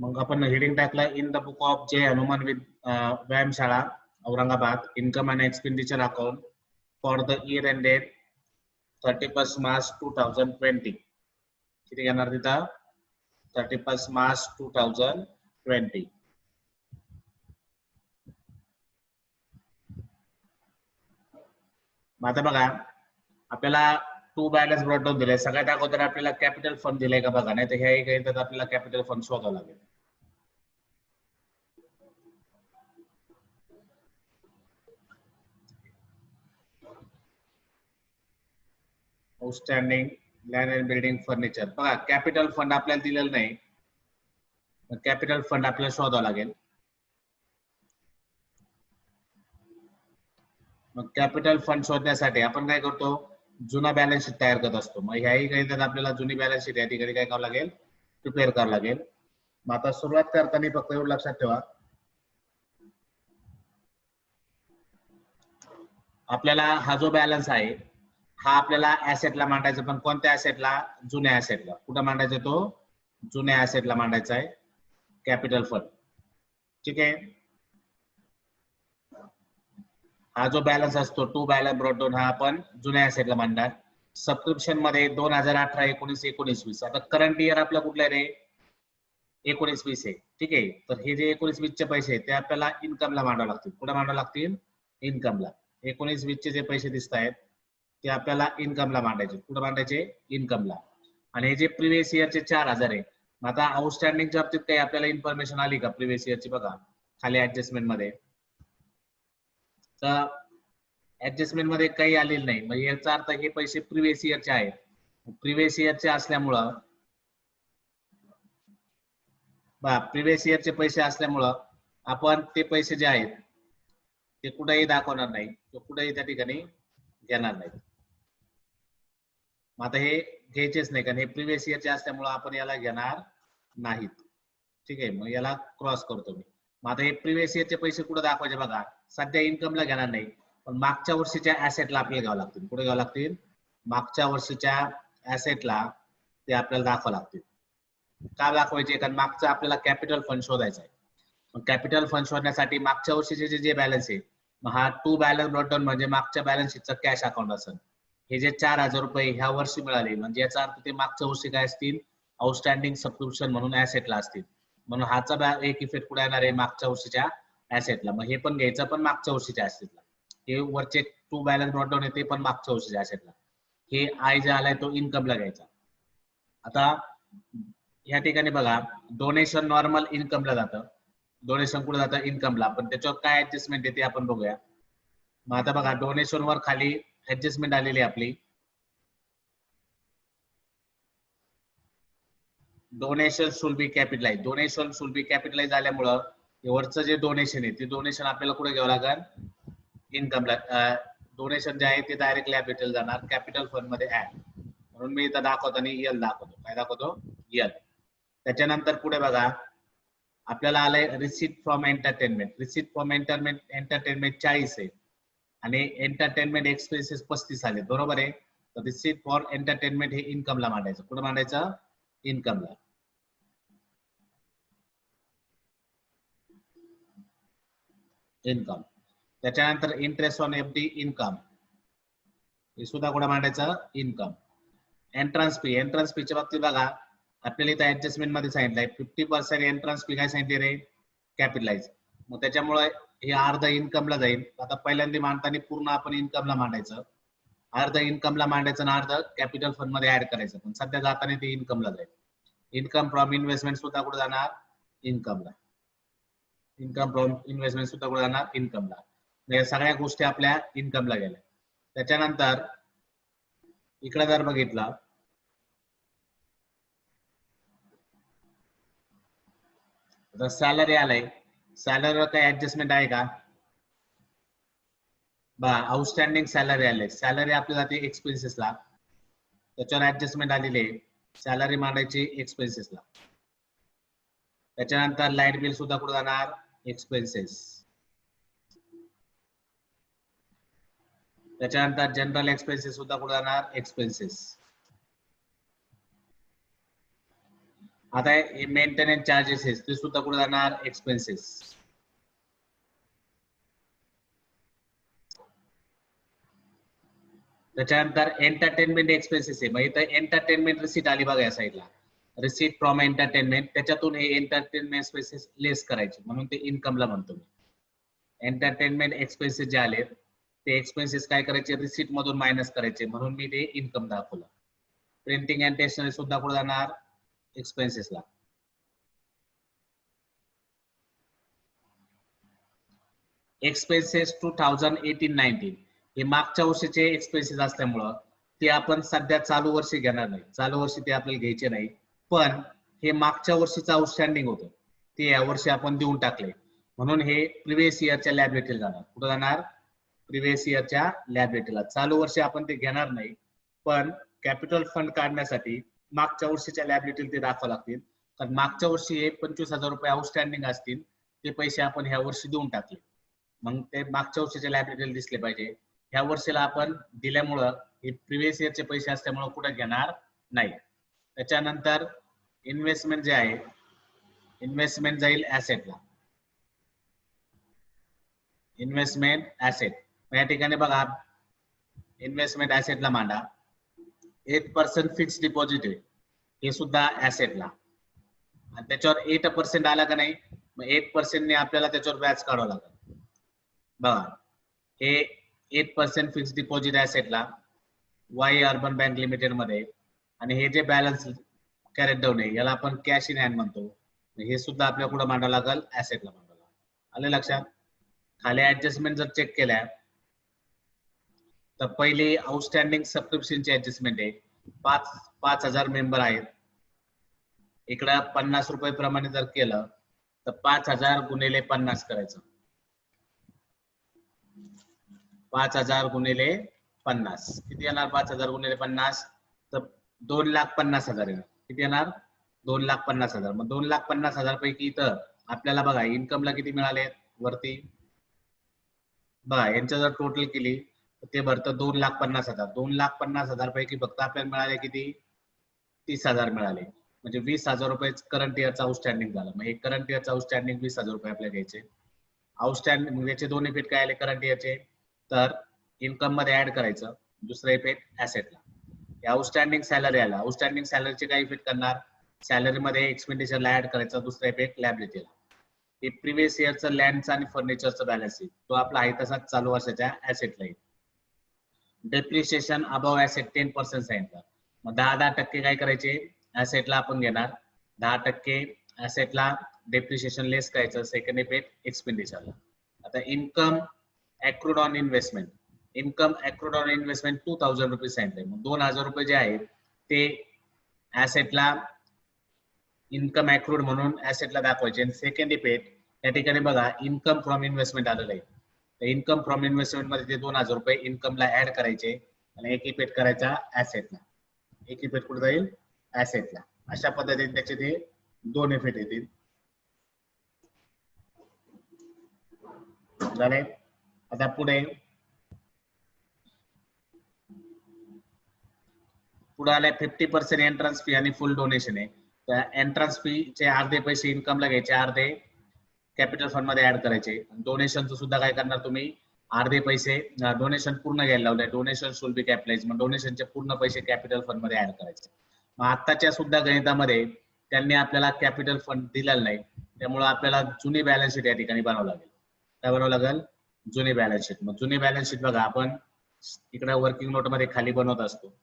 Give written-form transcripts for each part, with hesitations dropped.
मग आपण हेडिंग टाकलं इन द बुक ऑफ जे हनुमान व्यायामशाळा Aurangabad income and expenditure account for the year ended 31 March 2020. किती घेणार तिथं 31 मार्च 2020. आता बघा आपल्याला टू बॅलन्स ब्रॉट डाऊन दिले. सगळ्यात अगोदर आपल्याला कॅपिटल फंड दिलाय का बघा, नाही तर ह्याही काही तर आपल्याला कॅपिटल फंड शोधावं लागेल. Outstanding land and building furniture बघा कॅपिटल फंड आपल्याला दिलेलं नाही. कॅपिटल फंड आपल्याला शोधावं लागेल. मग कॅपिटल फंड शोधण्यासाठी आपण काय करतो जुना बॅलन्स शीट तयार करत असतो. मग ह्याही काही तर आपल्याला जुनी बॅलन्स शीट या ठिकाणी काय करावं लागेल प्रिपेअर करावं लागेल. मग आता सुरुवात करताना फक्त एवढं लक्षात ठेवा आपल्याला हा जो बॅलन्स आहे हा आपल्याला ऍसेटला मांडायचा. पण कोणत्या ऍसेटला जुन्या ऍसेटला. कुठं मांडायचा तो जुन्या ऍसेटला मांडायचा आहे कॅपिटल फंड. ठीक आहे. हा जो बॅलन्स असतो टू बॅलन्स ब्रॉट डाऊन हा आपण जुन्या ऍसेटला मांडणार. सबस्क्रिप्शन मध्ये 2018 19 19 20. आता करंट इयर आपलं कुठलं रे 19 20 आहे. ठीक आहे. तर हे जे 19 20 चे पैसे ते आपल्याला इन्कमला मांडावं लागतील. कुठं मांडावं लागतील इन्कमला. 19 20 चे जे पैसे दिसत आहेत ते आपल्याला इन्कमला मांडायचे. कुठं मांडायचे इन्कमला. आणि हे जे प्रिव्हियस इयरचे 4000 आहे. आता आउटस्टँडिंगच्या बाबतीत काही आपल्याला इन्फॉर्मेशन आली का प्रिव्हियस इयरची बघा खाली ऍडजस्टमेंट मध्ये. तर ऍडजस्टमेंट मध्ये काही आलेलं नाही. म्हणजे याचा अर्थ हे पैसे प्रिव्हियस इयरचे आहेत. प्रिव्हियस इयरचे असल्यामुळं प्रिव्हियस इयरचे पैसे असल्यामुळं आपण ते पैसे जे आहेत ते कुठेही दाखवणार नाही. कुठेही त्या ठिकाणी घेणार नाही. आता हे घ्यायचेच नाही कारण हे प्रिव्हियस इयरचे असल्यामुळं आपण याला घेणार नाहीत. ठीक आहे. मग याला क्रॉस करतो मी. मग आता हे प्रिव्हियस इयरचे पैसे कुठे दाखवायचे बघा. सध्या इन्कमला घेणार नाही पण मागच्या वर्षीच्या ऍसेटला आपल्याला घ्यावं लागतील. कुठे घ्यावं लागतील मागच्या वर्षीच्या ऍसेटला ते आपल्याला दाखवावं लागतील. का दाखवायचे कारण मागचा आपल्याला कॅपिटल फंड शोधायचा आहे. मग कॅपिटल फंड शोधण्यासाठी मागच्या वर्षीचे जे बॅलन्स आहे मग हा टू बॅलन्स ब्रॉट डाऊन म्हणजे मागच्या बॅलन्स शीटचा कॅश अकाउंट असेल. हे जे 4000 रुपये ह्या वर्षी मिळाले म्हणजे याचा अर्थ ते मागच्या वर्षी काय असतील आउटस्टँडिंग सबस्क्रिप्शन म्हणून ऍसेटला असतील. म्हणून हाचा एक इफेक्ट कुठे येणार आहे मागच्या वर्षीच्या ऍसेटला. मग हे पण घ्यायचं पण मागच्या वर्षीच्या ऍसेटला. हे वरचे टू बॅलन्स ब्रॉट डाऊन येते पण मागच्या वर्षीच्या ऍसेटला. हे आय जे आलाय तो इन्कमला घ्यायचा. आता या ठिकाणी बघा डोनेशन नॉर्मल इन्कमला जातं. डोनेशन कुठे जातं इन्कमला. पण त्याच्यावर काय ऍडजस्टमेंट येते आपण बघूया. मग आता बघा डोनेशन वर खाली ऍडजस्टमेंट आलेली आपली. Donation should be capitalise. Donation should be capitalise झाल्यामुळं वरचं जे डोनेशन आहे ते डोनेशन आपल्याला कुठे घ्यावं लागेल इन्कमला. डोनेशन जे आहे ते डायरेक्ट कॅपिटल जाणार कॅपिटल फंड मध्ये ऍड. म्हणून मी इथं दाखवताना यल दाखवतो. काय दाखवतो यल. त्याच्यानंतर पुढे बघा आपल्याला आलंय receipt from entertainment. Receipt from entertainment 40 आहे आणि एंटरटेनमेंट एक्सपेन्सेस 35 आले. बरोबर आहे. तर रिसीट फॉर एंटरटेनमेंट हे इन्कमला मांडायचं. कुठं मांडायचं इन्कमला. इन्कम. त्याच्यानंतर इंटरेस्ट ऑन एफडी इन्कम हे सुद्धा कुठं मांडायचं इन्कम. Entrance fee. एंट्रन्स फीच्या बाबतीत बघा आपल्याला इथं ऍडजस्टमेंट मध्ये सांगितलंय 50% एंट्रन्स फी काय सांगितले रे कॅपिटलाइज. मग त्याच्यामुळे हे अर्ध इन्कमला जाईल. आता पहिल्यांदा मांडताना पूर्ण आपण इन्कमला मांडायचं. अर्ध इन्कमला मांडायचं आणि अर्ध कॅपिटल फंड मध्ये ऍड करायचं. पण सध्या जाताना ते इन्कमला जाईल. इन्कम फ्रॉम इन्व्हेस्टमेंट सुद्धा कुठे जाणार इन्कमला. इन्कम फ्रॉम इन्व्हेस्टमेंट सुद्धा कुठे जाणार इन्कमला. या सगळ्या गोष्टी आपल्या इन्कमला गेल्या. त्याच्यानंतर इकडे जर बघितलं तर सॅलरी आलंय. सॅलरीवर काही ऍडजस्टमेंट आहे का बघा. आउटस्टँडिंग सॅलरी आले. सॅलरी आपल्याला ते एक्सपेन्सेसला त्याच्यावर ऍडजस्टमेंट आलेली आहे. सॅलरी मांडायची एक्सपेन्सेसला. त्याच्यानंतर लाईट बिल सुद्धा कुठे जाणार एक्सपेन्सेस. त्याच्यानंतर जनरल एक्सपेन्सेस सुद्धा कुठे जाणार एक्सपेन्सेस. आता मेंटेनन्स चार्जेस ते सुद्धा कुठे जाणार एक्सपेन्सेस. त्याच्यानंतर एंटरटेनमेंट एक्सपेन्सेस आहे. मग इथं एंटरटेनमेंट रिसीट आली बघा या साईडला, रिसीट फ्रॉम एंटरटेनमेंट, त्याच्यातून हे एंटरटेनमेंट एक्सपेन्सेस लेस करायचे म्हणून ते इन्कमला म्हणतो मी. एंटरटेनमेंट एक्सपेन्सेस जे आले ते एक्सपेन्सेस काय करायचे रिसीट मधून मायनस करायचे म्हणून मी ते इन्कम दाखवलं. प्रिंटिंग अँड स्टेशनरी सुद्धा कुठे जाणार एक्सपेन्सेसला. एक्सपेन्सेस 2018-19 हे मागच्या वर्षीचे एक्सपेन्सेस असल्यामुळं ते आपण सध्या चालू वर्षी घेणार नाही, चालू वर्षी ते आपल्याला घ्यायचे नाही. पण हे मागच्या वर्षीचं आउटस्टँडिंग होतं ते या वर्षी आपण देऊन टाकले म्हणून हे प्रिव्हियस इयरच्या लॅबिलिटीला जाणार. कुठं जाणार प्रिव्हियस इयरच्या लॅबिलिटीला. चालू वर्षी आपण ते घेणार नाही पण कॅपिटल फंड काढण्यासाठी मागच्या वर्षीच्या लॅबिलिटीला ते दाखवावं लागतील. कारण मागच्या वर्षी हे 25,000 रुपये आउटस्टँडिंग असतील ते पैसे आपण ह्या वर्षी देऊन टाकले मग ते मागच्या वर्षीच्या लॅबिलिटीला दिसले पाहिजे. ह्या वर्षीला आपण दिल्यामुळं हे प्रिव्हियस इयरचे पैसे असल्यामुळं कुठे घेणार नाही. त्याच्यानंतर इन्व्हेस्टमेंट जे आहे इन्व्हेस्टमेंट जाईल ऍसेटला. इन्व्हेस्टमेंट ऍसेट या ठिकाणी बघा इन्व्हेस्टमेंट ऍसेटला मांडा. 8% फिक्स डिपॉझिट आहे हे सुद्धा ऍसेटला आणि त्याच्यावर 8% आला का नाही मग 8% ने आपल्याला त्याच्यावर व्याज काढावं लागेल. बघा हे 8% फिक्स डिपॉझिट ऍसेटला वाई अर्बन बँक लिमिटेड मध्ये आणि हे जे बॅलन्स कॅरेट डाऊन आहे याला आपण कॅश इन हँड म्हणतो. हे सुद्धा आपल्याला कुठं मांडावं लागेल ऍसेटला मांडावं लागेल. आले लक्षात. खाली ऍडजस्टमेंट जर चेक केल्या तर पहिली आउटस्टँडिंग सबस्क्रिप्शनची ऍडजस्टमेंट आहे. 5,000 मेंबर आहेत. इकडं 50 रुपये प्रमाणे जर केलं तर 5,000 गुणिले 50 करायचं. 5,000 गुणिले 50 किती येणार 5,000 गुणिले 50 तर 2,50,000 येणार. किती येणार 2,50,000. मग 2,50,000 पैकी इथं आपल्याला बघा इन्कमला किती मिळाले वरती बघा यांचं जर टोटल केली तर ते भरतं 2,50,000. 2,50,000 पैकी फक्त आपल्याला मिळाले किती 30,000 मिळाले म्हणजे 20,000 रुपये करंट इयरचा आउटस्टँडिंग झालं. मग हे करंट इयरचा आउटस्टँडिंग 20,000 रुपये आपल्याला घ्यायचे. आउटस्टँडिंग म्हणजे याचे दोन इफेक्ट काय आले करंट इयरचे तर इन्कम मध्ये ऍड करायचं. दुसरा इफेक्ट ऍसेटला. आउटस्टँडिंग सॅलरी आला. आउटस्टँडिंग सॅलरीचे काय इफेक्ट करणार सॅलरी मध्ये एक्सपेंडिचरला ऍड करायचा. दुसरा इफेक्ट लॅबिलिटीला. हे प्रिव्हियस इयरचं लँडचं आणि फर्निचरचं बॅलन्स आहे तो आपला आहे तसाच चालू वर्षाच्या ऍसेटला येईल. डेप्रिशिएशन अबव ऍसेट 10% सांगितलं. मग 10% काय करायचे ऍसेटला आपण घेणार 10% ऍसेटला डेप्रिशिएशन लेस करायचं. सेकंड इफेक्ट एक्सपेंडिचरला. आता income accrued on investment. Income accrued on investment 2,000 रुपये सांगितले. मग 2,000 रुपये जे आहेत ते ऍसेटला इन्कम अॅक्रूड म्हणून ऍसेटला दाखवायचे. आणि सेकंड इफेक्ट या ठिकाणी बघा इन्कम फ्रॉम इन्व्हेस्टमेंट आलेलं आहे. इन्कम फ्रॉम इन्व्हेस्टमेंट मध्ये ते 2,000 रुपये इन्कमला ऍड करायचे आणि एक इफेक्ट करायचा ऍसेटला. एक इफेक्ट कुठे जाईल ऍसेटला. अशा पद्धतीने त्याचे ते दोन इफेक्ट येतील. झाले. आता पुढे आलाय 50% एंट्रन्स फी आणि फुल डोनेशन आहे. त्या एंट्रन्स फी चे अर्धे पैसे इन्कमला घ्यायचे अर्धे कॅपिटल फंड मध्ये ऍड करायचे. डोनेशनचं सुद्धा काय करणार तुम्ही अर्धे पैसे डोनेशन पूर्ण घ्यायला लावलंय. Donation should be capitalise. मग डोनेशनचे पूर्ण पैसे कॅपिटल फंड मध्ये ऍड करायचे. मग आताच्या सुद्धा गणितामध्ये त्यांनी आपल्याला कॅपिटल फंड दिलेला नाही त्यामुळे आपल्याला जुनी बॅलन्स शीट या ठिकाणी बनावं लागेल. काय बनावं लागेल जुनी बॅलन्स शीट. मग जुनी बॅलन्स शीट बघा आपण इकडे वर्किंग नोट मध्ये खाली बनवत असतो.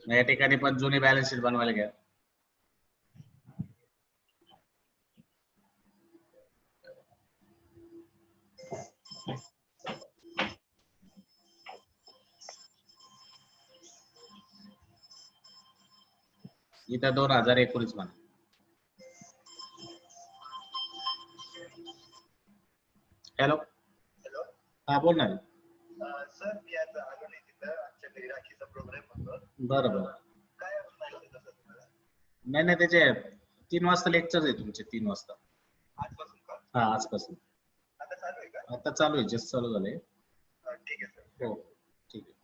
या ठिकाणी पण जुनी बॅलन्स शीट बनवायला घ्या. इथं 2019 म्हणा. हॅलो हा बोल ना. सर मी आता आलो नाही तिथं आमच्या घरी राखीचा प्रोग्राम होतो. बरोबर. काय तुम्हाला नाही त्याचे 3 वाजता लेक्चर आहे तुमचे 3 वाजता आजपासून का? हा आजपासून. आता चालू आहे का? आता चालू आहे जस्ट चालू झाले. ठीक आहे सर. हो ठीक आहे.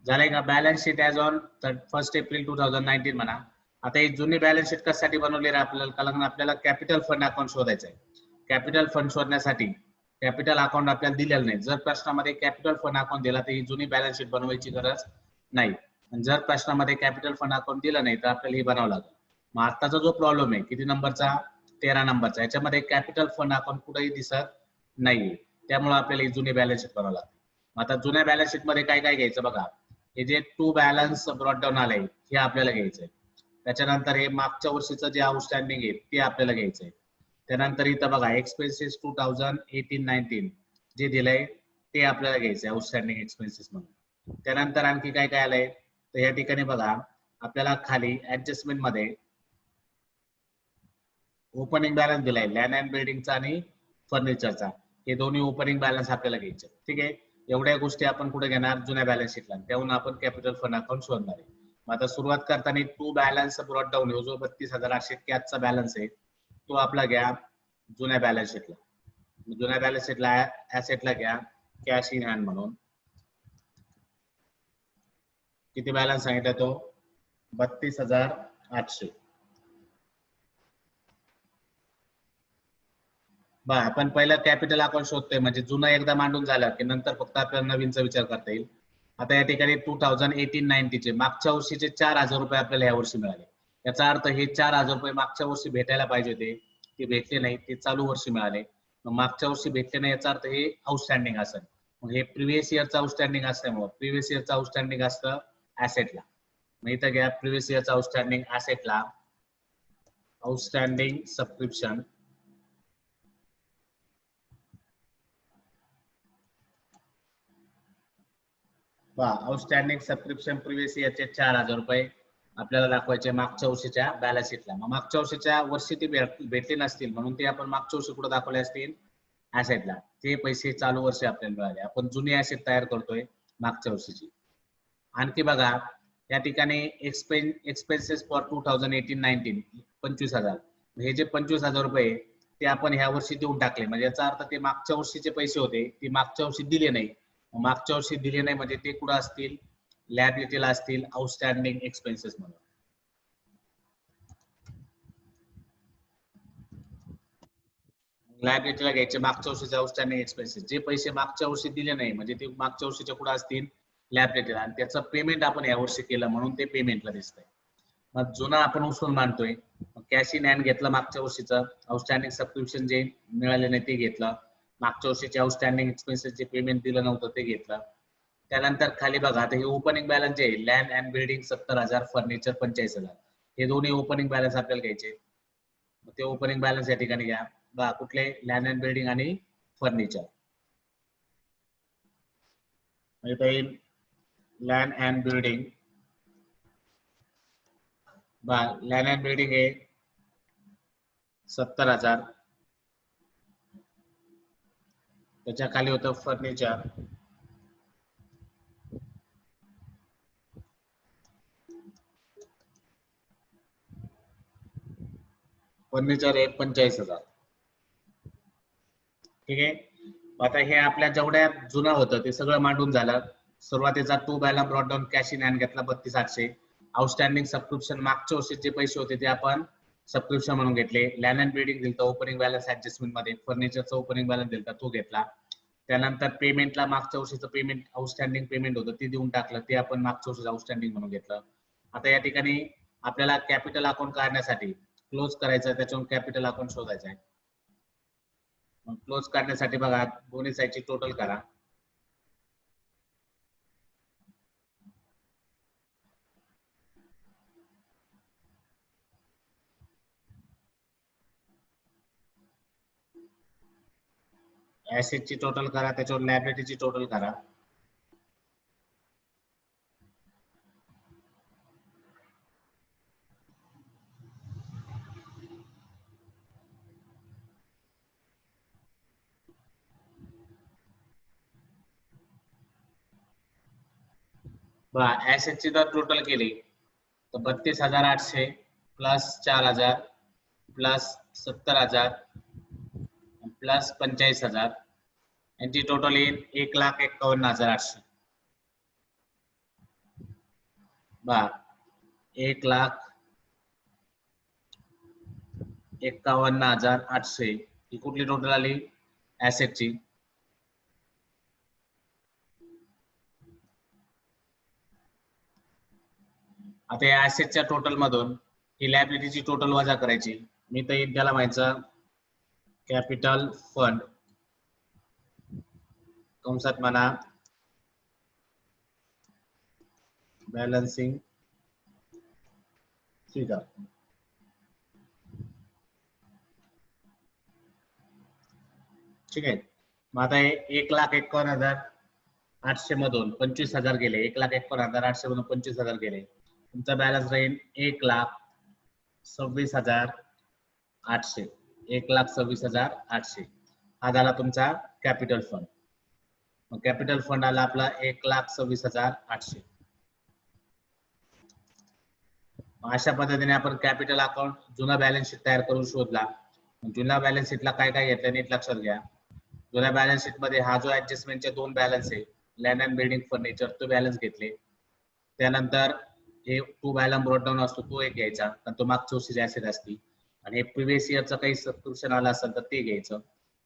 झालंय का balance sheet as on 1 April 2019 म्हणा. आता ही जुनी बॅलन्स शीट कशासाठी बनवली आहे आपल्याला, कारण आपल्याला कॅपिटल फंड अकाउंट शोधायचं आहे. कॅपिटल फंड शोधण्यासाठी कॅपिटल अकाउंट आपल्याला दिलेलं नाही. जर प्रश्नामध्ये कॅपिटल फंड अकाउंट दिला तर ही जुनी बॅलन्स शीट बनवायची गरज नाही. जर प्रश्नामध्ये कॅपिटल फंड अकाउंट दिलं नाही तर आपल्याला हे बनावं लागेल. मग आताचा जो प्रॉब्लेम आहे किती नंबरचा, 13 नंबरचा, याच्यामध्ये कॅपिटल फंड अकाउंट कुठेही दिसत नाहीये. त्यामुळे आपल्याला ही जुनी बॅलन्स शीट बनावं लागते. आता जुन्या बॅलन्स शीट मध्ये काय काय घ्यायचं बघा. हे जे टू बॅलन्स ब्रॉडडाऊन आलंय हे आपल्याला घ्यायचंय. त्याच्यानंतर हे मागच्या वर्षीचं जे आउटस्टँडिंग आहे ते आपल्याला घ्यायचंय. त्यानंतर इथं बघा एक्सपेन्सेस 2018-19 जे दिलंय ते आपल्याला घ्यायचंय आउटस्टँडिंग एक्सपेन्सेस म्हणून. त्यानंतर आणखी काय काय आलंय तर या ठिकाणी बघा आपल्याला खाली ऍडजस्टमेंट मध्ये ओपनिंग बॅलन्स दिलाय लँड अँड बिल्डिंगचा आणि फर्निचरचा. हे दोन्ही ओपनिंग बॅलन्स आपल्याला घ्यायचे. ठीक आहे, एवढ्या गोष्टी आपण कुठे घेणार जुन्या बॅलन्स शीटला. त्याहून आपण कॅपिटल फंड अकाउंट शोधणार आहे. मग आता सुरुवात करताना टू बॅलन्स ब्रॉडडाऊन जो 32,881 चा बॅलन्स आहे तो आपला घ्या जुन्या बॅलन्स शीटला. जुन्या बॅलन्स शीटला ऍसेटला घ्या कॅश इन हँड म्हणून. किती बॅलन्स सांगितलं तो 32,800. बा आपण पहिला कॅपिटल अकाउंट शोधतोय म्हणजे जुनं एकदा मांडून झालं की नंतर फक्त आपल्याला नवीनचा विचार करता येईल. आता या ठिकाणी 2018-19 चे मागच्या वर्षीचे 4,000 रुपये आपल्याला या वर्षी मिळाले. याचा अर्थ हे 4,000 रुपये मागच्या वर्षी भेटायला पाहिजे होते, ते भेटले नाही, ते चालू वर्षी मिळाले. मग मागच्या वर्षी भेटले नाही याचा अर्थ हे आउटस्टँडिंग असेल. मग हे प्रिव्हियस इयरचं आउटस्टँडिंग असल्यामुळे प्रिव्हियस इयरचं आउटस्टँडिंग असतं ऍसेटला. मग इथं घ्या प्रिव्हियस इयरचं आउटस्टँडिंग ऍसेटला outstanding subscription outstanding subscription previous इयरचे 4,000 रुपये आपल्याला दाखवायचे मागच्या वर्षीच्या बॅलन्स शीटला. मग मागच्या वर्षीच्या वर्षी ते भेटले नसतील म्हणून ते आपण मागच्या वर्षी कुठे दाखवले असतील ऍसेटला. ते पैसे चालू वर्षी आपल्याला मिळाले. आपण जुनी ऍसेट तयार करतोय मागच्या वर्षीची. आणखी बघा या ठिकाणी एक्सपेन्सेस फॉर 2018-19 25,000. हे जे 25,000 रुपये ते आपण ह्या वर्षी देऊन टाकले. म्हणजे याचा अर्थ ते मागच्या वर्षीचे पैसे होते ते मागच्या वर्षी दिले नाही. मागच्या वर्षी दिले नाही म्हणजे ते कुठं असतील लायबिलिटीला असतील आउटस्टँडिंग एक्सपेन्सेस म्हणून. लायबिलिटीला घ्यायचे मागच्या वर्षीचे आउटस्टँडिंग एक्सपेन्सेस. जे पैसे मागच्या वर्षी दिले नाही म्हणजे ते मागच्या वर्षीच्या कुठं असतील लायबिलिटीला आणि त्याचं पेमेंट आपण या वर्षी केलं म्हणून ते पेमेंटला दिसतंय. मग जुना आपण उचलून मानतोय. कॅश इन हँड घेतलं मागच्या वर्षीचं. आउटस्टँडिंग सबस्क्रिप्शन जे मिळाले नाही ते घेतलं. मागच्या वर्षीचे आउटस्टँडिंग एक्सपेन्सेस जे पेमेंट दिलं नव्हतं ते घेतलं. त्यानंतर खाली बघा आता हे ओपनिंग बॅलन्स जे लँड अँड बिल्डिंग 70,000 फर्निचर 45,000 हे दोन्ही ओपनिंग बॅलन्स आपल्याला घ्यायचे. ते ओपनिंग बॅलन्स या ठिकाणी घ्या. बघा कुठले लँड अँड बिल्डिंग आणि फर्निचर. म्हणजे land and building land and building आहे 70,000. त्याच्या खाली होतं फर्निचर आहे 45,000. ठीक आहे, आता हे आपल्या जेवढ्या जुनं होतं ते सगळं मांडून झालं. सुरुवातीचा to balance brought down cash in hand घेतला 32,800. आउटस्टँडिंग सबस्क्रिप्शन मागच्या वर्षी जे पैसे होते ते आपण सबस्क्रिप्शन म्हणून घेतले. लँड अँड बिल्डिंग दिलता ओपनिंग बॅलन्स ऍडजस्टमेंट मध्ये. फर्निचरचा ओपनिंग बॅलन्स दिलता तो घेतला. त्यानंतर पेमेंटला मागच्या वर्षीचं पेमेंट आउटस्टँडिंग पेमेंट होतं ते देऊन टाकलं. ते आपण मागच्या वर्षीचं आउटस्टँडिंग म्हणून घेतलं. आता या ठिकाणी आपल्याला कॅपिटल अकाउंट काढण्यासाठी क्लोज करायचं, त्याच्यावरून कॅपिटल अकाउंट शोधायचं आहे. मग क्लोज करण्यासाठी बघा दोन्ही साईडची टोटल करा. ऍसेटची टोटल करा त्याच्यावर लायबिलिटीची टोटल करा. ऍसेटची जर टोटल केली तर 32,800 प्लस 4,000 प्लस 70,000 प्लस 45,000 यांची टोटल येईल 1,51,800 बा 1,51,800 ही कुठली टोटल आली ऍसेटची. आता या ऍसेटच्या टोटल मधून ही लायबिलिटीची टोटल वजा करायची. मी तर त्याला म्हणायचं कॅपिटल फंड कंसात म्हणा बॅलन्सिंग फिगर. ठीक आहे. मग आता 1,51,800 मधून 25,000 गेले. 1,51,800 मधून 25,000 गेले. तुमचा बॅलन्स राहील 1,26,800. 1,26,800 हा झाला तुमचा कॅपिटल फंड. मग कॅपिटल फंड आला आपला 1,26,800. अशा पद्धतीने आपण कॅपिटल अकाउंट जुना बॅलन्स शीट तयार करून शोधला. जुन्या बॅलन्स शीटला काय काय घेतलं नीट लक्षात घ्या. जुन्या बॅलन्स शीट मध्ये हा जो ऍडजस्टमेंटचे 2 बॅलन्स आहे लँड अँड बिल्डिंग फर्निचर तो बॅलन्स घेतले. त्यानंतर हे टू बॅलन्स ब्रॉट डाऊन असतो तो एक घ्यायचा कारण तो मागच्या वर्षीची ऍसेट असती. आणि हे प्रिव्हियस इयरचं काही सबस्क्रिप्शन आलं असेल तर ते घ्यायचं.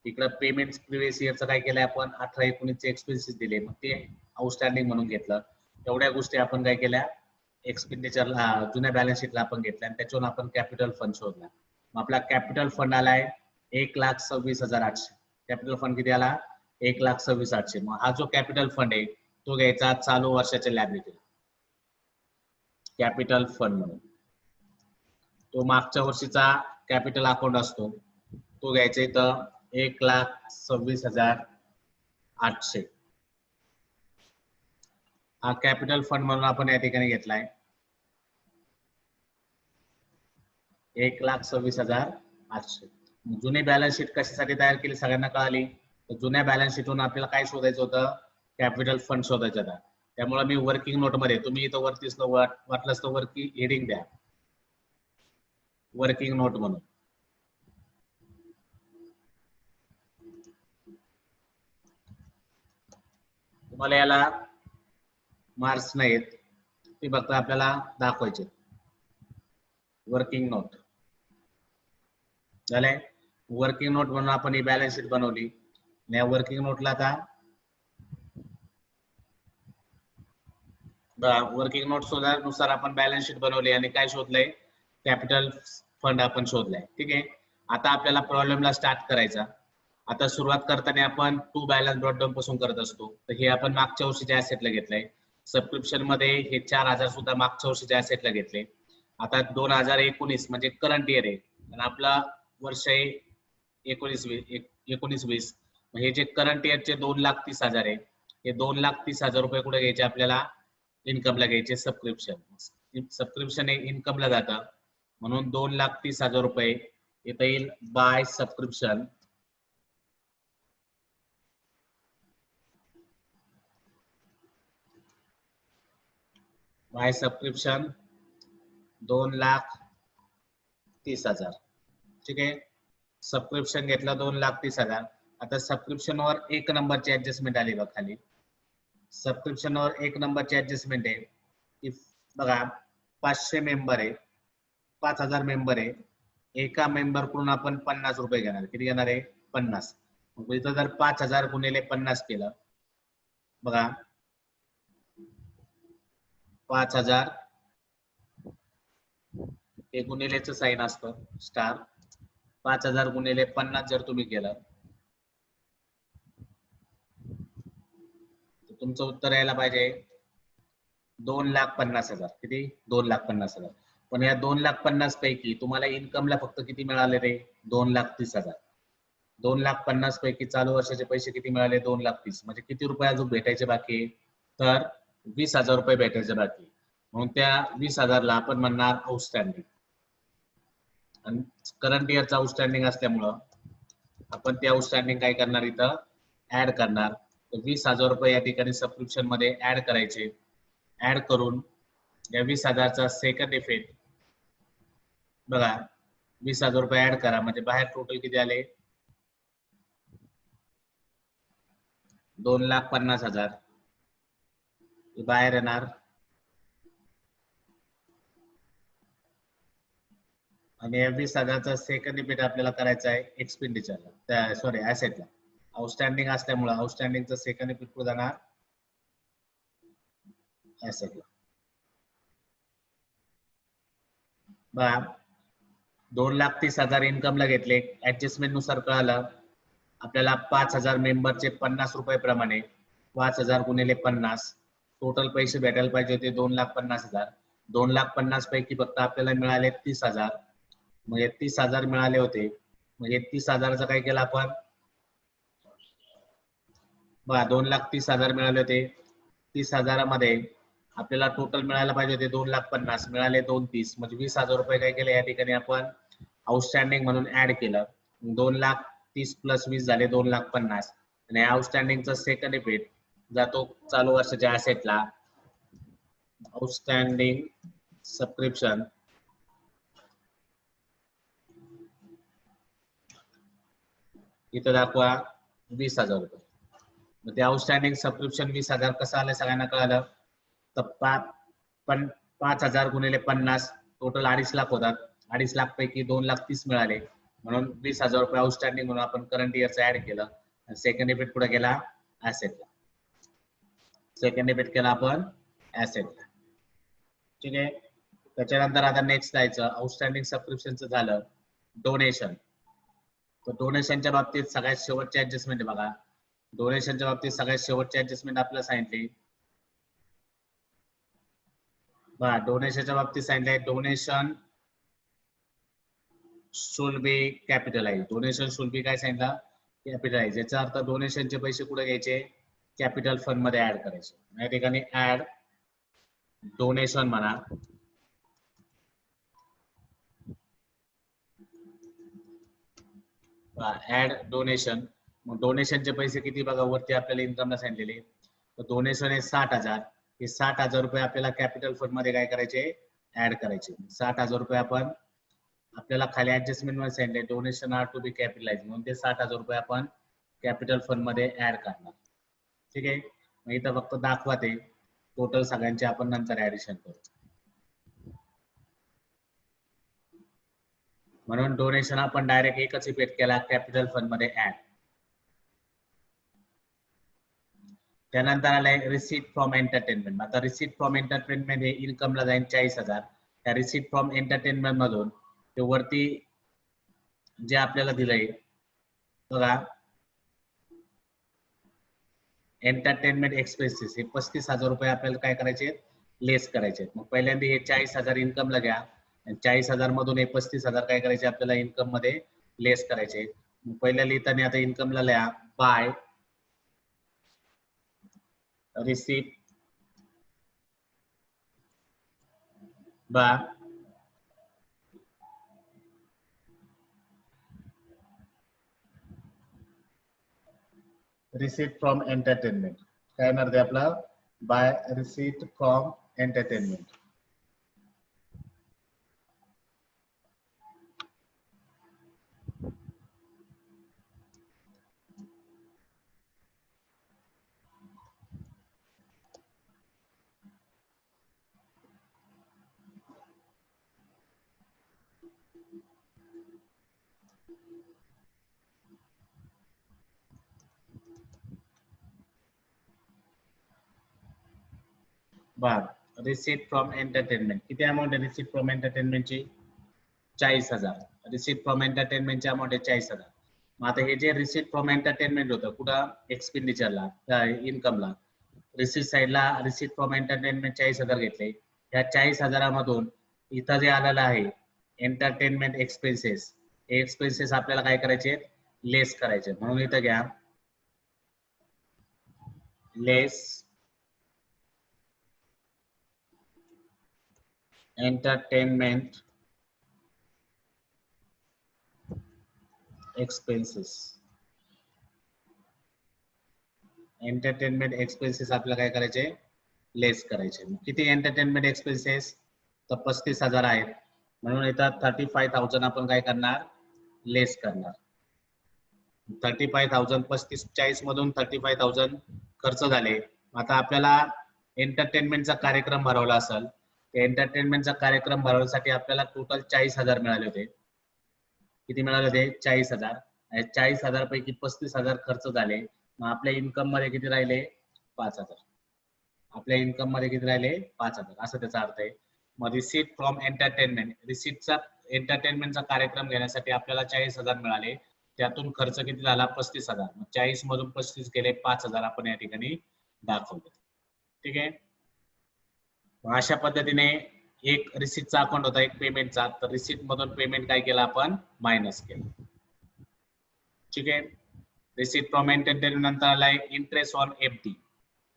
इकडं पेमेंट प्रिव्हियस इयरचं काय केलंय आपण 18-19 एक्सपेन्सेस दिले मग ते आउटस्टँडिंग म्हणून घेतलं. एवढ्या गोष्टी आपण काय केल्या एक्सपेंडिचरला जुन्या बॅलन्स शीटला आपण घेतल्या आणि त्याच्यावरून आपण कॅपिटल फंड शोधला. मग आपला कॅपिटल फंड आलाय 1,26,800. कॅपिटल फंड किती आला 1,26,800. मग हा जो कॅपिटल फंड आहे तो घ्यायचा चालू वर्षाच्या लायबिलिटीला कॅपिटल फंड म्हणून. तो मागच्या वर्षीचा कॅपिटल अकाउंट असतो तो घ्यायचा इथं 1,26,800 हा कॅपिटल फंड म्हणून आपण या ठिकाणी घेतलाय 1,26,800. जुनी बॅलन्स शीट कशासाठी तयार केली सगळ्यांना कळाली. तर जुन्या बॅलन्स शीटवरून आपल्याला काय शोधायचं होतं कॅपिटल फंड शोधायचं होता. त्यामुळे मी वर्किंग नोट मध्ये तुम्ही इथं वरतीच वाटलंच तर वरती हेडिंग द्या वर्किंग नोट म्हणून. तुम्हाला याला मार्क्स नाहीत ते फक्त आपल्याला दाखवायचे. वर्किंग नोट झालंय. वर्किंग नोट म्हणून आपण ही बॅलन्स शीट बनवली. या वर्किंग नोटला आता वर्किंग नोट नुसार आपण बॅलन्स शीट बनवली आणि काय शोधलंय कॅपिटल फंड आपण शोधलाय. ठीक आहे. आता आपल्याला प्रॉब्लेमला स्टार्ट करायचा. आता सुरुवात करताना आपण टू बॅलन्स ब्रॉट डाऊन पासून करत असतो. तर हे आपण मागच्या वर्षीच्या ऍसेटला घेतलंय. सबस्क्रिप्शन मध्ये हे 4,000 सुद्धा मागच्या वर्षीच्या ऍसेटला घेतले. आता 2019 म्हणजे करंट इयर आहे आणि आपला वर्ष आहे 19-20. हे जे करंट इयरचे 2,30,000 आहे हे 2,30,000 रुपये कुठे घ्यायचे आपल्याला इन्कमला घ्यायचे. सबस्क्रिप्शन हे इन्कमला जातं म्हणून 2,30,000 रुपये येता येईल बाय सबस्क्रिप्शन. Bye subscription 2,30,000. ठीक आहे. सबस्क्रिप्शन घेतलं 2,30,000. आता सबस्क्रिप्शन वर 1 नंबरची ऍडजस्टमेंट आली बघा खाली. सबस्क्रिप्शन वर 1 नंबरची ऍडजस्टमेंट आहे की बघा 500 मेंबर आहे 5,000 मेंबर आहे. एका मेंबर कडून आपण 50 रुपये घेणार. किती घेणार आहे 50. मग इथं जर 5,000 गुणिले 50 केलं बघा 5,000 हे गुणिलेचं साइन असतं स्टार. 5,000 गुणिले 50 जर तुम्ही केलं तर तुमचं उत्तर यायला पाहिजे 2,50,000. किती 2,50,000. पण या 2,50,000 पैकी तुम्हाला इन्कमला फक्त किती मिळाले रे 2,30,000. 2,50,000 पैकी चालू वर्षाचे पैसे किती मिळाले 2,30,000. म्हणजे किती रुपये अजून भेटायचे बाकी तर 20,000 रुपये भेटायचे बाकी. म्हणून त्या 20,000ला आपण म्हणणार आउटस्टँडिंग. आणि करंट इयरचा आउटस्टँडिंग असल्यामुळं आपण ते आउटस्टँडिंग काय करणार इथं ऍड करणार. तर 20,000 रुपये या ठिकाणी सबस्क्रिप्शन मध्ये ऍड करायचे. ऍड करून या 20,000चा सेकंड इफेक्ट बघा 20,000 रुपये ऍड करा म्हणजे बाहेर टोटल किती आले 2,50,000 हे बाहेर येणार आणि 20,000चा सेकंड इफेक्ट आपल्याला करायचा आहे एक्सपेंडिचरला, सॉरी ऍसेटला. आउटस्टँडिंग असल्यामुळे आउटस्टँडिंगचा सेकंड इफेक्ट कुठे जाणार, ऍसेटला. बघा 2,30,000 इन्कमला घेतले, ऍडजस्टमेंट नुसार कळालं आपल्याला 5,000 मेंबरचे 50 रुपये प्रमाणे 5,000 गुणिले 50 टोटल पैसे भेटायला पाहिजे होते 2,50,000. 2,50,000 पैकी फक्त आपल्याला मिळाले 30,000. मग 30,000 मिळाले होते, मग 30,000चं काय केलं आपण, बघा 2,30,000 मिळाले होते. 30,000मध्ये आपल्याला टोटल मिळायला पाहिजे होते 2,50,000, मिळाले 2,30,000, म्हणजे 20,000 रुपये काय केले या ठिकाणी आपण आउटस्टँडिंग म्हणून ऍड केलं. 2,30,000 प्लस 20 झाले 2,50,000 आणि आउटस्टँडिंगचा सेकंड इफेक्ट जातो चालू वर्षाच्या ऍसेटला. आउटस्टँडिंग सबस्क्रिप्शन इथं दाखवा 20,000 रुपये. मग ते आउटस्टँडिंग सबस्क्रिप्शन 20,000 कसं आलं सगळ्यांना कळालं. तर 5,000 गुणिले 50 टोटल 2.5 लाख होतात. 2.5 लाख पैकी 2,30,000 मिळाले, म्हणून 20,000 रुपये आउटस्टँडिंग म्हणून आपण करंट इयरचा ऍड केलं. सेकंड इफेक्ट कुठे गेला, ऍसेटला. सेकंड इफेक्ट केला आपण ऍसेटला. ठीक आहे. त्याच्यानंतर आता नेक्स्ट जायचं, आउटस्टँडिंग सबस्क्रिप्शनचं झालं. डोनेशन. तर डोनेशनच्या बाबतीत सगळ्यात शेवटची ऍडजस्टमेंट आहे बघा. डोनेशनच्या बाबतीत सगळ्यात शेवटची ऍडजस्टमेंट आपल्याला सांगितली. बघा डोनेशनच्या बाबतीत सांगितलंय donation should be capitalise. Donation should be काय सांगितलं, कॅपिटलाइज. याचा अर्थ डोनेशनचे पैसे कुठे घ्यायचे, कॅपिटल फंड मध्ये ऍड करायचे. या ठिकाणी ऍड डोनेशन म्हणा. Add donation. मग डोनेशनचे पैसे किती बघा वरती आपल्याला इन्कमला सांगितलेले. तर डोनेशन आहे 60,000. हे 60,000 रुपये आपल्याला कॅपिटल फंड मध्ये काय करायचे, ऍड करायचे. 60,000 रुपये आपण आपल्याला खाली ऍडजस्टमेंट मध्ये सांगितले donation are to be capitalize, म्हणून ते 60,000 रुपये आपण कॅपिटल फंड मध्ये ऍड करणार. ठीक आहे. मग इथं फक्त दाखवा ते टोटल सगळ्यांचे आपण नंतर ऍडिशन करू. म्हणून डोनेशन आपण डायरेक्ट एकच इफेक्ट केला कॅपिटल फंड मध्ये ऍड. त्यानंतर आलाय रिसीट फ्रॉम एंटरटेनमेंट. आता रिसीट फ्रॉम एंटरटेनमेंट हे इन्कमला जाईल 40,000. त्या रिसीट फ्रॉम एंटरटेनमेंट मधून ते वरती जे आपल्याला दिलंय बघा एंटरटेनमेंट एक्सपेन्सेस हे 35,000 रुपये आपल्याला काय करायचे, लेस करायचे. मग पहिल्यांदा हे 40,000 इन्कमला घ्या आणि 40,000 मधून हे 35,000 काय करायचे आपल्याला इन्कम मध्ये लेस करायचे. मग पहिल्या लिहिताना आता इन्कमला लिहा by receipt receipt from entertainment. काय येणार ते आपलं, बाय रिसीट फ्रॉम एंटरटेनमेंट. बर रिसीट फ्रॉम एंटरटेनमेंट किती अमाऊंट आहे रिसीट फ्रॉम एंटरटेनमेंटची, 40,000. रिसीट फ्रॉम एंटरटेनमेंटची अमाऊंट आहे 40,000. मग आता हे जे रिसीट फ्रॉम एंटरटेनमेंट होतं कुठं, एक्सपेंडिचरला इन्कमला. रिसीट साईडला रिसीट फ्रॉम एंटरटेनमेंट 40,000 घेतले. त्या 40,000 मधून इथं जे आलेलं आहे एंटरटेनमेंट एक्सपेन्सेस, हे एक्सपेन्सेस आपल्याला काय करायचे, लेस करायचे. म्हणून इथं घ्या लेस एंटरटेनमेंट एक्सपेन्सेस. एंटरटेनमेंट एक्सपेन्सेस आपल्याला काय करायचे, लेस करायचे. किती एंटरटेनमेंट एक्सपेन्सेस, तर 35,000 आहेत. म्हणून इथं 35,000 आपण काय करणार, लेस करणार. 35,000 35-40 मधून 35,000 खर्च झाले. आता आपल्याला एंटरटेनमेंटचा कार्यक्रम भरवला असेल. एंटरटेनमेंटचा कार्यक्रम भरवण्यासाठी आपल्याला टोटल 40,000 मिळाले होते. किती मिळाले होते? 40,000. 40,000 पैकी 35,000 खर्च झाले. मग आपल्या इन्कम मध्ये किती राहिले? 5,000. आपल्या इन्कम मध्ये किती राहिले? 5,000. असं त्याचा अर्थ आहे. मग रिसीट फ्रॉम एंटरटेनमेंट, रिसीटचा एंटरटेनमेंटचा कार्यक्रम घेण्यासाठी आपल्याला 40,000 मिळाले. त्यातून खर्च किती झाला? 35,000. मग 40 मधून 35 गेले 5,000 आपण या ठिकाणी दाखवले. ठीक आहे. अशा पद्धतीने एक रिसीटचा अकाउंट होता, एक पेमेंटचा. तर रिसीट मधून पेमेंट काय केलं आपण? मायनस केलं. ठीक आहे. रिसीट फ्रॉम एंटरटेनमेंट नंतर आलाय इंटरेस्ट ऑन एफडी.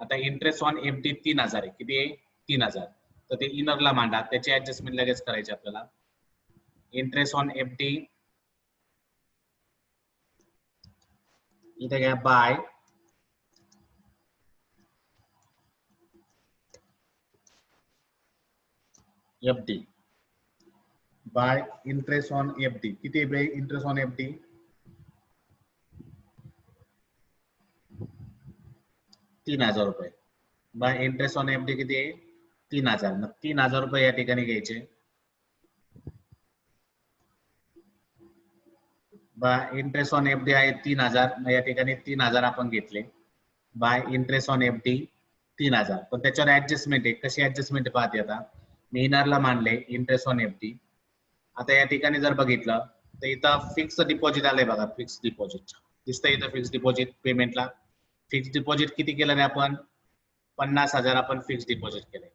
आता इंटरेस्ट ऑन एफडी 3,000 आहे. किती आहे? 3,000. तर ते इनरला मांडा, त्याची ऍडजस्टमेंट लगेच करायची आपल्याला. इंटरेस्ट ऑन एफडी इथे घ्या by FD, by interest on FD. किती आहे इंटरेस्ट ऑन एफडी? 3,000 रुपये. बाय इंटरेस्ट ऑन एफडी किती आहे? 3,000. मग 3,000 रुपये या ठिकाणी घ्यायचे. बाय इंटरेस्ट ऑन एफडी आहे 3,000. मग या ठिकाणी 3,000 आपण घेतले. Bye interest on FD 3,000. पण त्याच्यावर ऍडजस्टमेंट आहे. कशी ऍडजस्टमेंट पाहते आता? मी इनरला मानले इंटरेस्ट ऑन एफडी. आता या ठिकाणी जर बघितलं तर इथं फिक्स डिपॉझिट आलंय बघा. फिक्स डिपॉझिट दिसतंय इथं. फिक्स डिपॉझिट पेमेंटला फिक्स डिपॉझिट किती केलं रे आपण? 50,000 आपण फिक्स डिपॉझिट केलंय.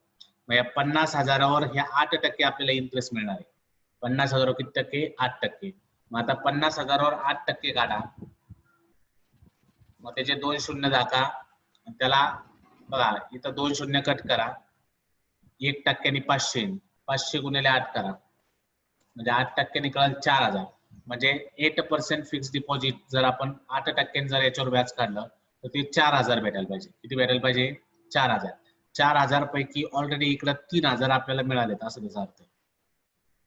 मग या 50,000वर ह्या 8% आपल्याला इंटरेस्ट मिळणार आहे. 50,000 किती टक्के? 8%. मग आता 50,000वर 8% काढा. मग त्याचे 2 शून्य दाखा. त्याला बघा इथं 2 शून्य कट करा. 1% 500. 500 गुणिले 8 करा. म्हणजे 8% निकाल 4,000. म्हणजे 8% फिक्स डिपॉझिट जर आपण 8% जर याच्यावर व्याज काढलं तर ते 4,000 भेटायला पाहिजे. किती भेटायला पाहिजे? 4,000. 4,000 पैकी ऑलरेडी इकडे 3,000 आपल्याला मिळालेत असं त्याचा अर्थ आहे.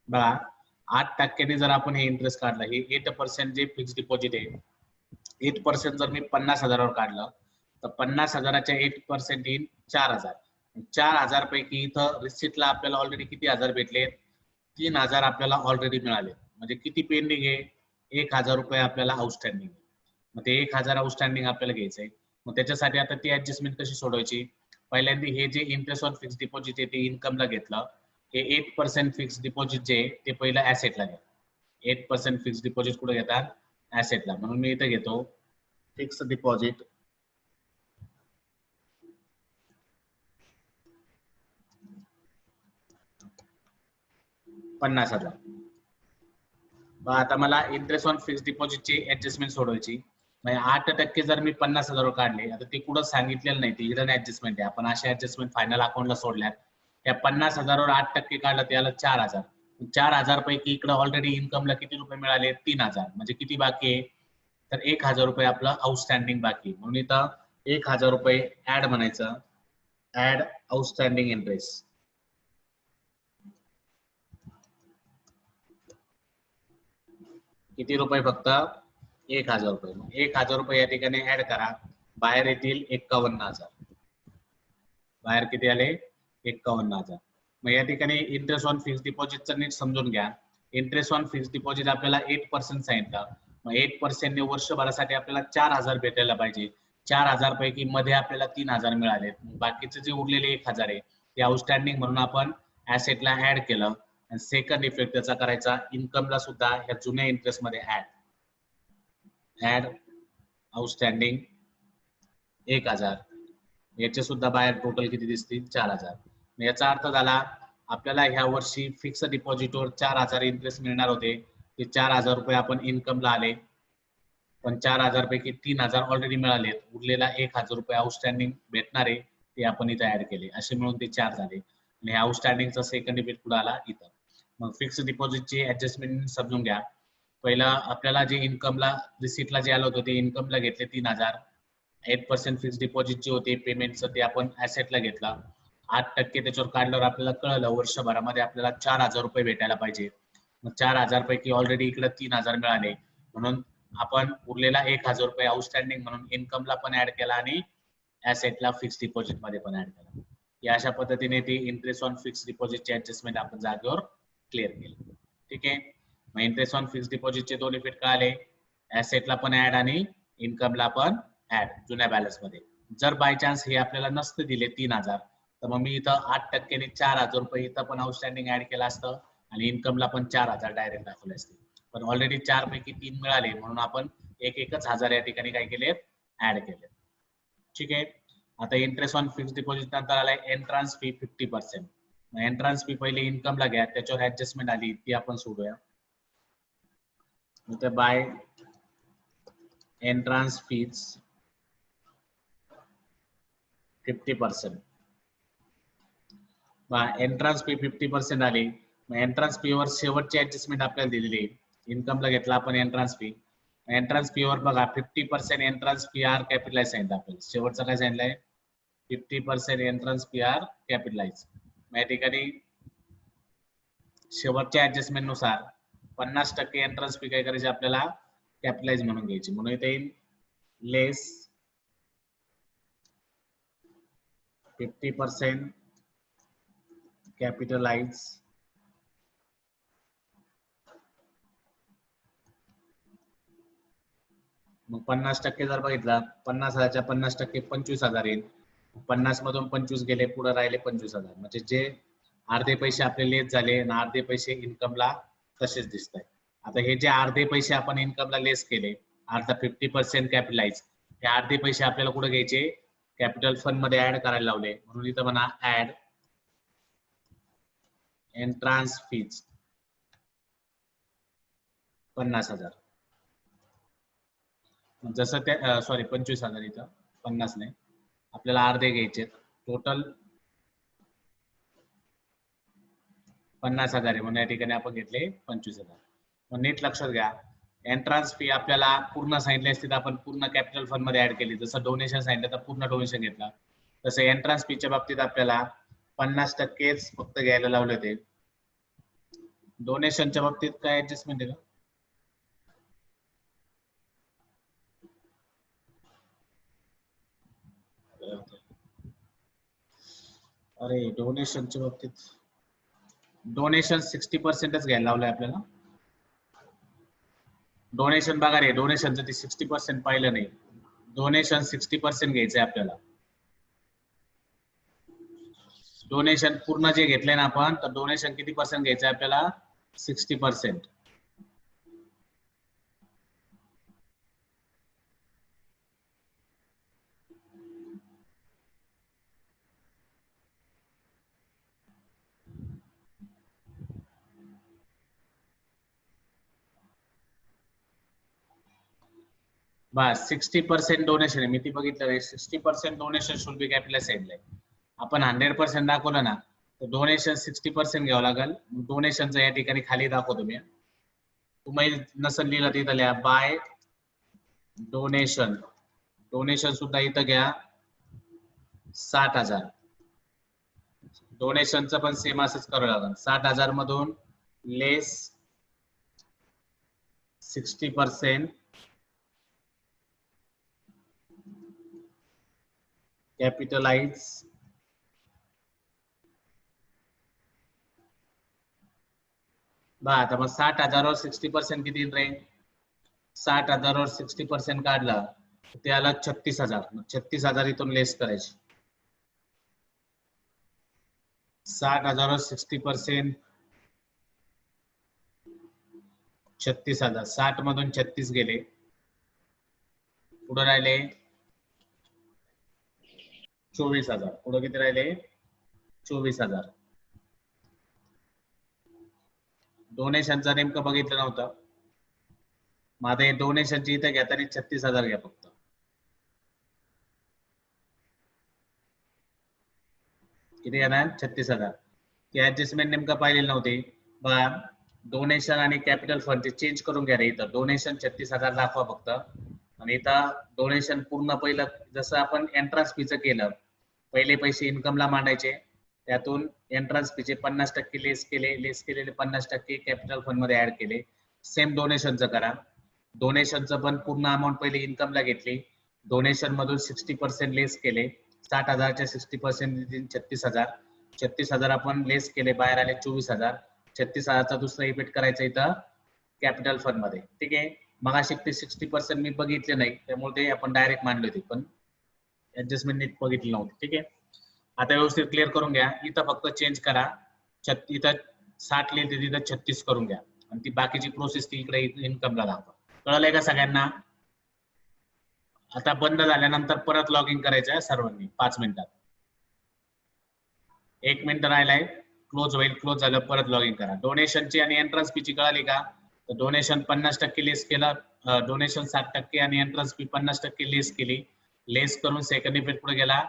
बघा 8% जर आपण हे इंटरेस्ट काढलं, हे 8% जे फिक्स डिपॉझिट आहे, 8% जर मी 50,000वर काढलं तर 50,000च्या 8% येईल 4,000. 4,000 पैकी इथं रिसिटला आपल्याला ऑलरेडी किती हजार भेटले? 3,000 आपल्याला ऑलरेडी मिळाले. म्हणजे किती पेंडिंग आहे? 1,000 रुपये आपल्याला आउटस्टँडिंग. मग ते 1,000 आउटस्टँडिंग आपल्याला घ्यायचंय. मग त्याच्यासाठी आता ती ऍडजस्टमेंट कशी सोडवायची? पहिल्यांदा हे जे इंटरेस्ट ऑन फिक्स डिपॉझिट आहे ते इन्कमला घेतलं. हे 8% फिक्स डिपॉझिट जे ते पहिलं ऍसेटला घ्या. 8% फिक्स डिपॉझिट कुठे घेतात? ऍसेटला. म्हणून मी इथे घेतो फिक्स डिपॉझिट $50,000. आता मला इंटरेस्ट ऑन फिक्स डिपॉझिटची ऍडजस्टमेंट सोडवायची. म्हणजे 8% जर मी 50,000 काढले, आता ते कुठं सांगितलेलं नाही, ते हिडन ऍडजस्टमेंट आहे. आपण अशा ऍडजस्टमेंट फायनल अकाउंटला सोडल्यात. त्या 50,000वर 8% काढलं त्याला 4,000. 4,000 पैकी इकडे ऑलरेडी इन्कमला किती रुपये मिळाले? 3,000. म्हणजे किती बाकी आहे? तर 1,000 रुपये आपलं आउटस्टँडिंग बाकी. म्हणून इथं 1,000 रुपये ऍड म्हणायचं. Add outstanding interest. किती रुपये? फक्त 1,000 रुपये. 1,000 रुपये या ठिकाणी ऍड करा. बाहेर येतील 51,000. बाहेर किती आले? 51,000. मग या ठिकाणी इंटरेस्ट ऑन फिक्स डिपॉझिटचं नीट समजून घ्या. इंटरेस्ट ऑन फिक्स डिपॉझिट आपल्याला 8% सांगितलं. मग 8% ने वर्षभरासाठी आपल्याला 4,000 भेटायला पाहिजे. 4,000 पैकी मध्ये आपल्याला 3,000 मिळाले. बाकीचे जे उरलेले 1,000 आहे ते आउटस्टँडिंग म्हणून आपण ऍसेटला ऍड केलं. आणि सेकंड इफेक्ट त्याचा करायचा इन्कमला सुद्धा ह्या जुन्या इंटरेस्ट मध्ये ऍड आउटस्टँडिंग 1,000. याचे सुद्धा बाहेर टोटल किती दिसतील? 4,000. याचा अर्थ झाला आपल्याला ह्या वर्षी फिक्स डिपॉझिटवर 4,000 इंटरेस्ट मिळणार होते. ते 4,000 रुपये आपण इन्कमला आले. पण 4,000 पैकी 3,000 ऑलरेडी मिळालेत. उरलेला 1,000 रुपये आउटस्टँडिंग भेटणार आहे ते आपण इथं ऍड केले. असे मिळून ते 4 झाले. आणि हे आउटस्टँडिंगचा सेकंड इफेक्ट कुठं आला? इथं. मग फिक्स डिपॉझिटची ऍडजस्टमेंट समजून घ्या. पहिला आपल्याला जे इन्कमला रिसीटला जे आलं होतं ते इन्कमला घेतले 3,000. 8% फिक्स डिपॉझिट जे होते पेमेंटचं ते आपण ऍसेटला घेतला. 8% त्याच्यावर काढल्यावर आपल्याला कळलं वर्षभरामध्ये आपल्याला 4,000 रुपये भेटायला पाहिजे. मग 4,000 पैकी ऑलरेडी इकडे 3,000 मिळाले. म्हणून आपण उरलेला 1000 रुपये आउटस्टँडिंग म्हणून इन्कमला पण ऍड केला आणि ऍसेटला फिक्स डिपॉझिट मध्ये पण ऍड केला. या अशा पद्धतीने ती इंटरेस्ट ऑन फिक्स डिपॉझिटची ऍडजस्टमेंट आपण जागेवर क्लिअर केली. ठीक आहे. मग इंटरेस्ट ऑन फिक्स डिपॉझिटचे दोन इफेक्ट कळाले, ऍसेटला पण ऍड आणि इन्कमला पण ऍड जुन्या बॅलन्स मध्ये. जर बाय चान्स हे आपल्याला नसते दिले 3000, तर मग मी इथं 8% ने 4000 रुपये इथं पण आउटस्टँडिंग ऍड केला असतं आणि इन्कमला पण 4000 डायरेक्ट दाखवले असते. पण ऑलरेडी 4 पैकी 3 मिळाले म्हणून आपण एकच हजार या ठिकाणी काय केले, ऍड केले. ठीक आहे. आता इंटरेस्ट ऑन फिक्स डिपॉझिट नंतर आलाय एंट्रन्स फी 50%. एंट्रन्स फी पहिले इन्कमला घ्या, त्याच्यावर ऍडजस्टमेंट आली ती आपण सोडूया. तर by entrance fees 50%. Entrance fee 50% आली. मग एंट्रन्स फी वर शेवटची ऍडजस्टमेंट आपल्याला दिलेली आहे. इन्कमला घेतला आपण एंट्रन्स फी. एंट्रन्स फी वर बघा 50% एंट्रन्स फी आर कॅपिटलाइज सांगितलं आपल्याला. शेवटचं काय सांगितलंय, 50% एंट्रन्स फी आर कॅपिटलाइज. या ठिकाणी शेवटच्या ऍडजस्टमेंट नुसार 50% एंट्रन्स फी काय करायची आपल्याला, कॅपिटलाइज म्हणून घ्यायची. म्हणून इथे येईल लेस 50% कॅपिटलाइज मग 50% जर बघितला 50,000च्या 50% 25,000 येईल. 50 मधून 25 गेले, पुढे राहिले 25,000. म्हणजे जे अर्धे पैसे आपले लेस झाले आणि अर्धे पैसे इन्कमला तसेच दिसत आहेत. आता हे जे अर्धे पैसे आपण इन्कमला लेस केले, अर्धा 50% कॅपिटलाइज, हे अर्धे पैसे आपल्याला कुठे घ्यायचे, कॅपिटल फंड मध्ये ऍड करायला लावले. म्हणून इथं म्हणा ऍड एंट्रन्स फीज 50,000. जसं ते 25,000 इथं 50 नाही, आपल्याला अर्धे घ्यायचे. टोटल 50,000 आहे म्हणून या ठिकाणी आपण घेतले 25,000. मग नीट लक्षात घ्या, एंट्रन्स फी आपल्याला पूर्ण सांगितले असते तर आपण पूर्ण कॅपिटल फंड मध्ये ऍड केली. जसं डोनेशन सांगितलं तर पूर्ण डोनेशन घेतला. तसं एंट्रन्स फीच्या बाबतीत आपल्याला 50%च फक्त घ्यायला लावले होते. डोनेशनच्या बाबतीत काय ऍडजस्टमेंट आहे का? अरे डोनेशनच्या बाबतीत डोनेशन 60%च घ्यायला लावलंय आपल्याला. डोनेशन बघा रे, डोनेशनचं ते 60% पाहिलं नाही. डोनेशन 60% घ्यायचंय आपल्याला. डोनेशन पूर्ण जे घेतलंय ना आपण, तर डोनेशन किती पर्सेंट घ्यायचंय आपल्याला, 60%. बस 60% डोनेशन आहे. मी ती बघितलं 60% डोनेशन शुड बी कॅपिटलाइज सांगितलंय. आपण 100% दाखवलं ना, तर डोनेशन 60% घ्यावं लागेल. डोनेशनचं या ठिकाणी खाली दाखवतो मी. तुम्ही नसेल लिहिलं तिथं लिहा बाय डोनेशन. डोनेशन सुद्धा इथं घ्या 60,000. डोनेशनचं पण सेम असंच करावं लागेल. 60,000 मधून लेस 60% कॅपिटलाइज आता मग 60,000 वर 60% किती राहील, 60,000 वर 60% काढला त्याला 36,000. 36,000 इथून लेस करायचे. 60,000 वर 60% 36,000. 60 मधून 36 गेले, पुढे राहिले 24,000. पुढे किती राहिले, 24,000. डोनेशनचं नेमकं बघितलं नव्हतं. माझं हे डोनेशनची इथे घेताना 36,000 घ्या फक्त. किती घेणार, 36,000. ती ऍडजस्टमेंट नेमकं पाहिलेली नव्हती. बघा डोनेशन आणि कॅपिटल फंड चेंज करून घ्या रे. इथं डोनेशन 36,000 दाखवा फक्त. आणि इथं डोनेशन पूर्ण पहिलं जसं आपण एंट्रन्स फीचं केलं, पहिले पैसे इन्कमला मांडायचे, त्यातून एंट्रन्स फीचे 50% लेस केले, लेस केलेले 50% कॅपिटल फंड मध्ये ऍड केले. सेम डोनेशनचं करा. डोनेशनचं पण पूर्ण अमाऊंट पहिले इन्कमला घेतली, डोनेशन मधून 60% लेस केले, 60,000च्या 60% 36,000, 36,000 आपण लेस केले, बाहेर आले 24,000, 36,000चा दुसरा इफेक्ट करायचा इथं कॅपिटल फंड मध्ये. ठीक आहे, मग अशी ते 60% मी बघितले नाही, त्यामुळे ते आपण डायरेक्ट मानले होते, पण ऍडजस्टमेंट नीट बघितली नव्हती. ठीक आहे, आता व्यवस्थित क्लिअर करून घ्या. इथं फक्त चेंज करा, इथं 60 लिहिते तिथं 36 करून घ्या, आणि ती बाकीची प्रोसेस ती इकडे इन्कमला दाखवा. कळलंय का सगळ्यांना? आता बंद झाल्यानंतर परत लॉग इन करायचं सर्वांनी 5 मिनिटात. 1 मिनिट राहिलाय, क्लोज होईल, क्लोज झालं परत लॉग इन करा. डोनेशनची आणि एंट्रन्स फीची कळाली का? तर डोनेशन 50% लेस केलं, डोनेशन 60% आणि एंट्रन्स फी 50% लेस केली. लेस करून सेकंड इफेक्ट पुढे गेला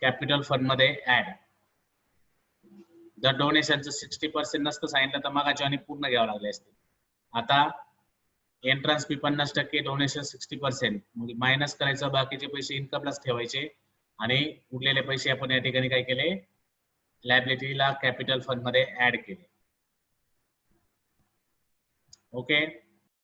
कॅपिटल फंड मध्ये ऍड. जर डोनेशनचं 60% नसतं सांगितलं तर मगाची आणि पूर्ण घ्यावं लागले असते. आता एंट्रन्स फी 50%, डोनेशन 60%, म्हणजे मायनस करायचं, बाकीचे पैसे इन्कमलाच ठेवायचे, आणि उरलेले पैसे आपण या ठिकाणी काय केले, लायबिलिटीला कॅपिटल फंड मध्ये ऍड केले. ओके.